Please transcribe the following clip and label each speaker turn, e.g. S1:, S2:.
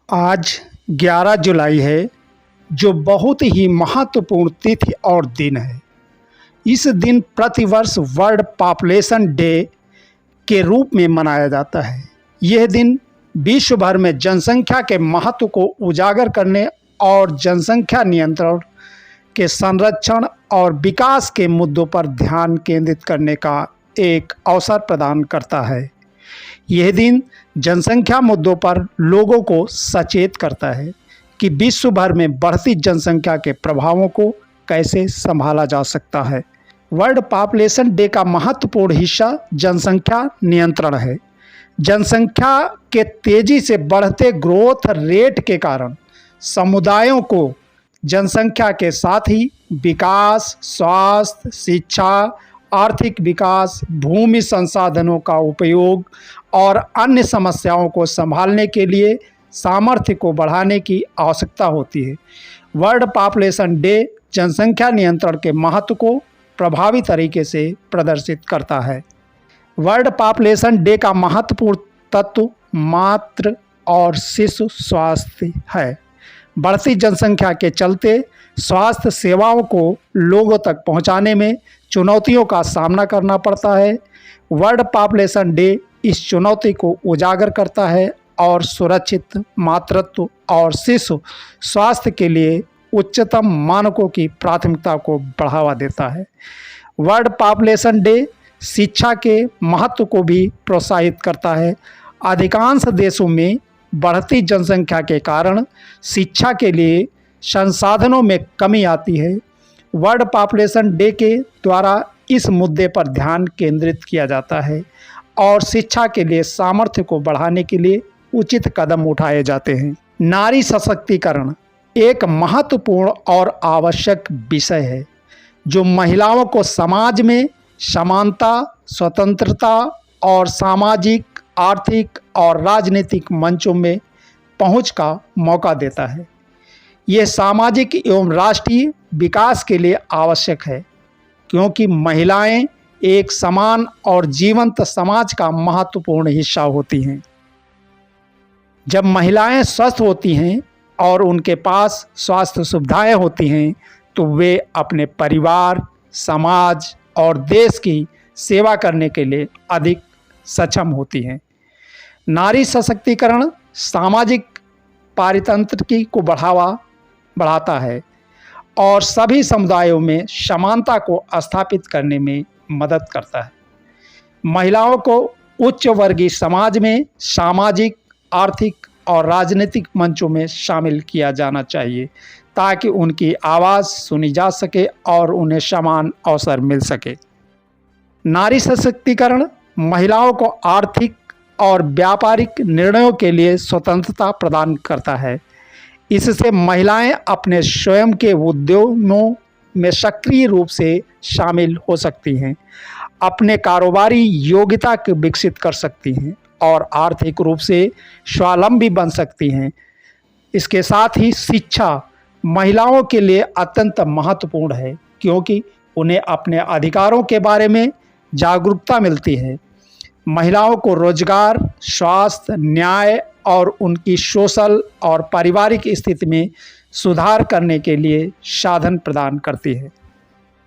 S1: आज 11 जुलाई है, जो बहुत ही महत्वपूर्ण तिथि और दिन है। इस दिन प्रतिवर्ष वर्ल्ड पॉपुलेशन डे के रूप में मनाया जाता है। यह दिन विश्व भर में जनसंख्या के महत्व को उजागर करने और जनसंख्या नियंत्रण के संरक्षण और विकास के मुद्दों पर ध्यान केंद्रित करने का एक अवसर प्रदान करता है। यह दिन जनसंख्या मुद्दों पर लोगों को सचेत करता है कि विश्व भर में बढ़ती जनसंख्या के प्रभावों को कैसे संभाला जा सकता है। वर्ल्ड पॉपुलेशन डे का महत्वपूर्ण हिस्सा जनसंख्या नियंत्रण है। जनसंख्या के तेजी से बढ़ते ग्रोथ रेट के कारण समुदायों को जनसंख्या के साथ ही विकास, स्वास्थ्य, शिक्षा, आर्थिक विकास, भूमि संसाधनों का उपयोग और अन्य समस्याओं को संभालने के लिए सामर्थ्य को बढ़ाने की आवश्यकता होती है। वर्ल्ड पॉपुलेशन डे जनसंख्या नियंत्रण के महत्व को प्रभावी तरीके से प्रदर्शित करता है। वर्ल्ड पॉपुलेशन डे का महत्वपूर्ण तत्व मातृ और शिशु स्वास्थ्य है। बढ़ती जनसंख्या के चलते स्वास्थ्य सेवाओं को लोगों तक पहुंचाने में चुनौतियों का सामना करना पड़ता है। वर्ल्ड पॉपुलेशन डे इस चुनौती को उजागर करता है और सुरक्षित मातृत्व और शिशु स्वास्थ्य के लिए उच्चतम मानकों की प्राथमिकता को बढ़ावा देता है। वर्ल्ड पॉपुलेशन डे शिक्षा के महत्व को भी प्रोत्साहित करता है। अधिकांश देशों में बढ़ती जनसंख्या के कारण शिक्षा के लिए संसाधनों में कमी आती है। वर्ल्ड पॉपुलेशन डे के द्वारा इस मुद्दे पर ध्यान केंद्रित किया जाता है और शिक्षा के लिए सामर्थ्य को बढ़ाने के लिए उचित कदम उठाए जाते हैं। नारी सशक्तिकरण एक महत्वपूर्ण और आवश्यक विषय है, जो महिलाओं को समाज में समानता, स्वतंत्रता और सामाजिक, आर्थिक और राजनीतिक मंचों में पहुंच का मौका देता है। यह सामाजिक एवं राष्ट्रीय विकास के लिए आवश्यक है, क्योंकि महिलाएं एक समान और जीवंत समाज का महत्वपूर्ण हिस्सा होती हैं। जब महिलाएं स्वस्थ होती हैं और उनके पास स्वास्थ्य सुविधाएं होती हैं, तो वे अपने परिवार, समाज और देश की सेवा करने के लिए अधिक सक्षम होती हैं। नारी सशक्तिकरण सामाजिक पारितंत्र को बढ़ाता है और सभी समुदायों में समानता को स्थापित करने में मदद करता है। महिलाओं को उच्च वर्गीय समाज में सामाजिक, आर्थिक और राजनीतिक मंचों में शामिल किया जाना चाहिए, ताकि उनकी आवाज़ सुनी जा सके और उन्हें समान अवसर मिल सके। नारी सशक्तिकरण महिलाओं को आर्थिक और व्यापारिक निर्णयों के लिए स्वतंत्रता प्रदान करता है। इससे महिलाएं अपने स्वयं के उद्यमों में सक्रिय रूप से शामिल हो सकती हैं, अपने कारोबारी योग्यता को विकसित कर सकती हैं और आर्थिक रूप से स्वावलंबी बन सकती हैं। इसके साथ ही शिक्षा महिलाओं के लिए अत्यंत महत्वपूर्ण है, क्योंकि उन्हें अपने अधिकारों के बारे में जागरूकता मिलती है। महिलाओं को रोजगार, स्वास्थ्य, न्याय और उनकी सोशल और पारिवारिक स्थिति में सुधार करने के लिए साधन प्रदान करती है।